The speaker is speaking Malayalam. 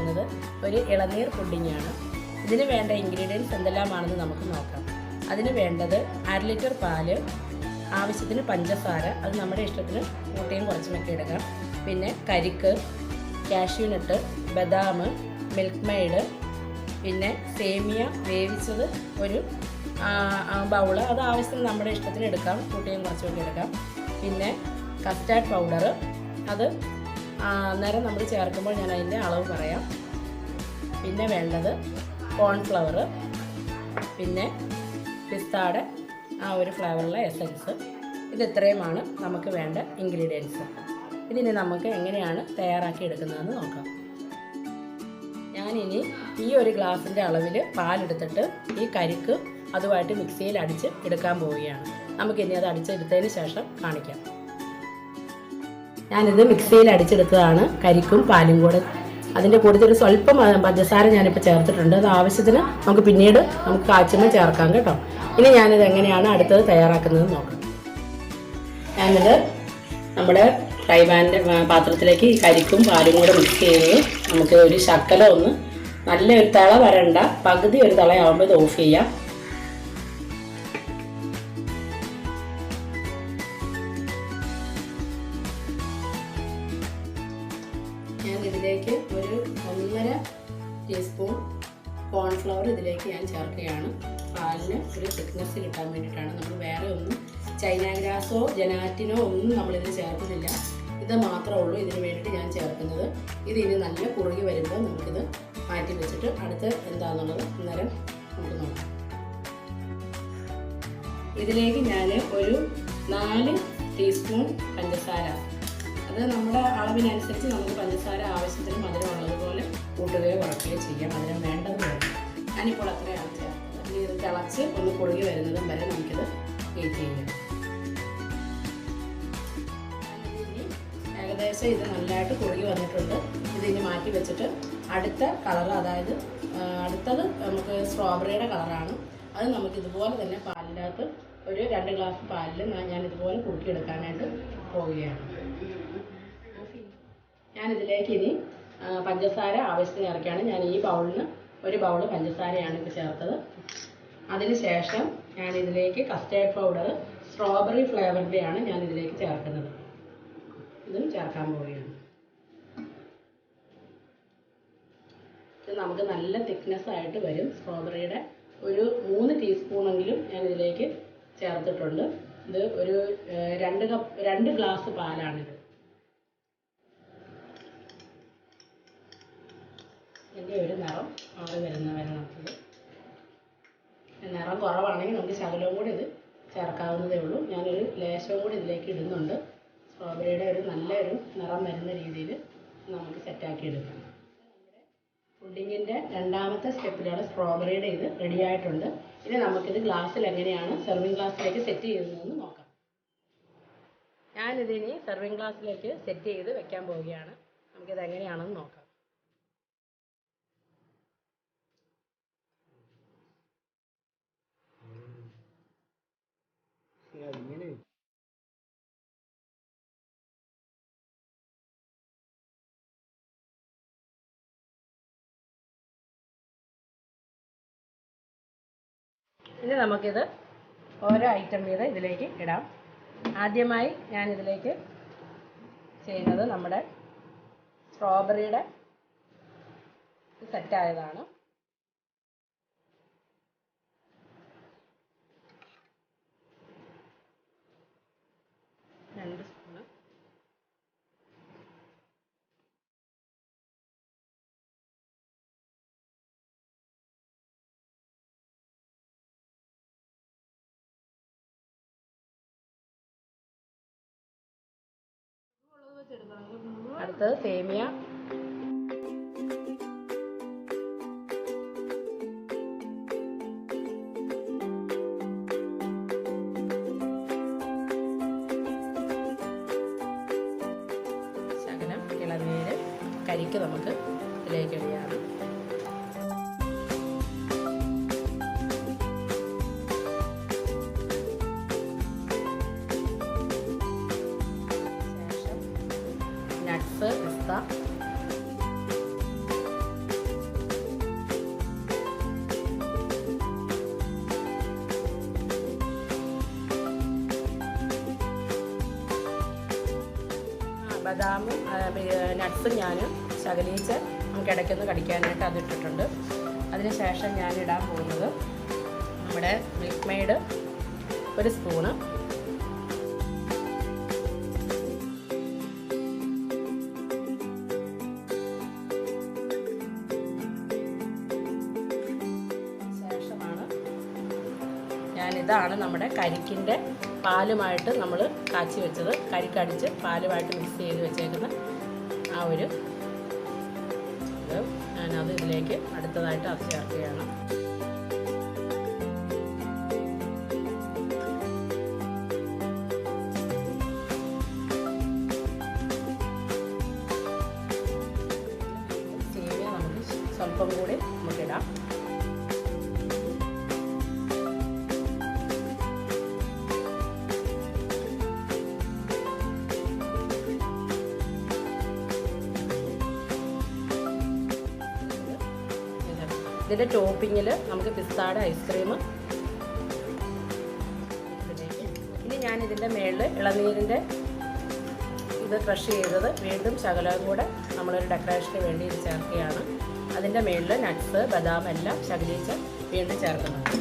പോകുന്നത് ഒരു ഇളനീർ പുഡിങ്ങാണ്. ഇതിന് വേണ്ട ഇൻഗ്രീഡിയൻസ് എന്തെല്ലാമാണെന്ന് നമുക്ക് നോക്കാം. അതിന് വേണ്ടത് 1/2 ലിറ്റർ പാല്, ആവശ്യത്തിന് പഞ്ചസാര, അത് നമ്മുടെ ഇഷ്ടത്തിന് കൂട്ടിയും കുറച്ചുമൊക്കെ എടുക്കാം. പിന്നെ കരിക്ക്, കാഷ്യൂനട്ട്, ബദാം, മിൽക്ക് മെയ്ഡ്, പിന്നെ സേമിയ വേവിച്ചത് ഒരു ബൗള്, അത് ആവശ്യത്തിന് നമ്മുടെ ഇഷ്ടത്തിന് എടുക്കാം, കൂട്ടിയും കുറച്ചുമൊക്കെ എടുക്കാം. പിന്നെ കസ്റ്റാർഡ് പൗഡർ, അത് അന്നേരം നമ്മൾ ചേർക്കുമ്പോൾ ഞാൻ അതിൻ്റെ അളവ് പറയാം. പിന്നെ വേണ്ടത് കോൺഫ്ലവർ, പിന്നെ പിസ്താടെ ആ ഒരു ഫ്ലേവറുള്ള എസൻസ്. ഇത് ഇത്രയുമാണ് നമുക്ക് വേണ്ട ഇൻഗ്രീഡിയൻസ്. ഇതിന് നമുക്ക് എങ്ങനെയാണ് തയ്യാറാക്കി എടുക്കുന്നതെന്ന് നോക്കാം. ഞാനിനി ഈ ഒരു ഗ്ലാസിൻ്റെ അളവിൽ പാലെടുത്തിട്ട് ഈ കരിക്ക് അതുമായിട്ട് മിക്സിയിൽ അടിച്ച് എടുക്കാൻ പോവുകയാണ്. നമുക്കിനി അത് അടിച്ചെടുത്തതിന് ശേഷം കാണിക്കാം. ഞാനിത് മിക്സിയിൽ അടിച്ചെടുത്തതാണ്, കരിക്കും പാലും കൂടെ. അതിൻ്റെ കൂടുതൽ ഒരു സ്വല്പം പഞ്ചസാര ഞാനിപ്പോൾ ചേർത്തിട്ടുണ്ട്. അത് ആവശ്യത്തിന് നമുക്ക് പിന്നീട് നമുക്ക് കാച്ചുമ്പോൾ ചേർക്കാം കേട്ടോ. ഇനി ഞാനിത് എങ്ങനെയാണ് അടുത്തത് തയ്യാറാക്കുന്നത് നോക്കാം. ഞാനിത് നമ്മുടെ ഫ്രൈ പാനിൻ്റെ പാത്രത്തിലേക്ക് ഈ കരിക്കും പാലും കൂടെ മിക്സ് ചെയ്യുകയും നമുക്ക് ഒരു ശക്കല ഒന്ന് നല്ലൊരു തിള വരണ്ട, പകുതി ഒരു തിളയാവുമ്പോൾ ഇത് ഓഫ് ചെയ്യാം. ഞാൻ ഇതിലേക്ക് ഒരു 1.5 ടീസ്പൂൺ കോൺഫ്ലവർ ഇതിലേക്ക് ഞാൻ ചേർക്കുകയാണ്. പാലിന് ഒരു തിക്നെസ് കിട്ടാൻ വേണ്ടിയിട്ടാണ്. നമ്മൾ വേറെ ഒന്നും ചൈന ഗ്രാസോ ജനാറ്റിനോ ഒന്നും നമ്മളിതിൽ ചേർക്കുന്നില്ല. ഇത് മാത്രമേ ഉള്ളൂ ഇതിന് വേണ്ടിയിട്ട് ഞാൻ ചേർക്കുന്നത്. ഇത് ഇനി നല്ല കുറുകി വരുമ്പോൾ നമുക്കിത് മാറ്റി വെച്ചിട്ട് അടുത്ത് എന്താണെന്നുള്ളത് അന്നേരം നമുക്ക് നോക്കാം. ഇതിലേക്ക് ഞാൻ ഒരു 4 ടീസ്പൂൺ പഞ്ചസാര, അത് നമ്മുടെ അളവിനനുസരിച്ച് നമുക്ക് പഞ്ചസാര ആവശ്യത്തിന് മധുരം ഉള്ളതുപോലെ കൂട്ടുകയോ കുറയ്ക്കുകയോ ചെയ്യാം. മധുരം വേണ്ടത് വേണം. ഞാനിപ്പോൾ അത്രയാണ് ചേർത്തത്. ഇനി ഇത് തിളച്ച് ഒന്ന് കുറുകി വരുന്നതും വരെ നമുക്കിത് വെയിറ്റ് ചെയ്യാം. ഏകദേശം ഇത് നല്ലതായിട്ട് കുറുകി വന്നിട്ടുണ്ട്. ഇതിനി മാറ്റി വെച്ചിട്ട് അടുത്ത കളർ, അതായത് അടുത്തത് നമുക്ക് സ്ട്രോബെറിയുടെ കളറാണ്. അത് നമുക്ക് ഇതുപോലെ തന്നെ പാലിൻ്റെ അകത്ത് ഒരു 2 ഗ്ലാസ് പാലിൽ ഞാൻ ഇതുപോലെ കുറുക്കിയെടുക്കാനായിട്ട് പോവുകയാണ്. ഞാനിതിലേക്ക് ഇനി പഞ്ചസാര ആവശ്യത്തിന് ഇറക്കിയാണ്. ഞാൻ ഈ ബൗളിന് ഒരു ബൗള് പഞ്ചസാരയാണ് ഇപ്പോൾ ചേർത്തത്. അതിന് ശേഷം ഞാനിതിലേക്ക് കസ്റ്റാർഡ് പൗഡർ സ്ട്രോബെറി ഫ്ലേവറിൻ്റെയാണ് ഞാനിതിലേക്ക് ചേർക്കുന്നത്. ഇതും ചേർക്കാൻ പോവുകയാണ്. ഇത് നമുക്ക് നല്ല തിക്നെസ് ആയിട്ട് വരും. സ്ട്രോബെറിയുടെ ഒരു 3 ടീസ്പൂണെങ്കിലും ഞാനിതിലേക്ക് ചേർത്തിട്ടുണ്ട്. ഇത് ഒരു 2 ഗ്ലാസ് പാലാണിത്. ഇതിൻ്റെ ഒരു നിറം മാറി വരുന്ന വരെ നമുക്കിത്, നിറം കുറവാണെങ്കിൽ നമുക്ക് ശകലവും കൂടി ഇത് ചേർക്കാവുന്നതേ ഉള്ളൂ. ഞാനൊരു ലേശവും കൂടി ഇതിലേക്ക് ഇടുന്നുണ്ട്. സ്ട്രോബെറിയുടെ ഒരു നല്ലൊരു നിറം വരുന്ന രീതിയിൽ നമുക്ക് സെറ്റാക്കി എടുക്കാം. നമ്മുടെ പുഡിങ്ങിൻ്റെ രണ്ടാമത്തെ സ്റ്റെപ്പിലാണ് സ്ട്രോബെറിയുടെ ഇത് റെഡി ആയിട്ടുണ്ട്. ഇനി നമുക്കിത് ഗ്ലാസ്സിൽ എങ്ങനെയാണ് സെർവിങ് ഗ്ലാസ്സിലേക്ക് സെറ്റ് ചെയ്യുന്നതെന്ന് നോക്കാം. ഞാനിതിനി സെർവിങ് ഗ്ലാസ്സിലേക്ക് സെറ്റ് ചെയ്ത് വെക്കാൻ പോവുകയാണ്. നമുക്കിത് എങ്ങനെയാണെന്ന് നോക്കാം. ഇനി നമുക്കിത് ഓരോ ഐറ്റം വീതം ഇതിലേക്ക് ഇടാം. ആദ്യമായി ഞാനിതിലേക്ക് ചെയ്യുന്നത് നമ്മുടെ സ്ട്രോബെറിയുടെ സെറ്റായതാണ്. രണ്ട് സ്പൂണ് അടുത്തത് സേമിയ, ശകലം ഇളനീര്, കരിക്ക് നമുക്ക് ഇതിലേക്ക് ഇടുകയാണ്. നട്ട്സ്, പിസ്ത, ബദാമും നട്ട്സും ഞാൻ ശകലിച്ച് നമുക്ക് ഇടയ്ക്കൊന്ന് കടിക്കാനായിട്ട് അതിട്ടിട്ടുണ്ട്. അതിനുശേഷം ഞാൻ ഇടാൻ പോകുന്നത് നമ്മുടെ മിൽക്ക് മെയ്ഡ് 1 സ്പൂണ്, ഇതാണ് നമ്മുടെ കരിക്കിൻ്റെ പാലുമായിട്ട് നമ്മൾ കാച്ചി വെച്ചത്. കരിക്കടിച്ച് പാലുമായിട്ട് മിക്സ് ചെയ്ത് വെച്ചേക്കുന്ന ആ ഒരു ഇത് ഞാനത് ഇതിലേക്ക് അടുത്തതായിട്ട് അത് ചേർക്കുകയാണ്. സേമിയ നമുക്ക് സ്വല്പം കൂടി നമുക്കിടാം. ഇതിൻ്റെ ടോപ്പിങ്ങിൽ നമുക്ക് പിസ്താടെ ഐസ്ക്രീം. ഇനി ഞാൻ ഇതിൻ്റെ മുകളിൽ ഇളനീരിൻ്റെ ഇത് ക്രഷ് ചെയ്തത് വീണ്ടും ശകലം കൂടെ നമ്മളൊരു ഡെക്കറേഷന് വേണ്ടി ഇത് ചേർക്കുകയാണ്. അതിൻ്റെ മുകളിൽ നട്ട്സ് ബദാം എല്ലാം ശകലിച്ച് വീണ്ടും ചേർക്കുന്നുണ്ട്.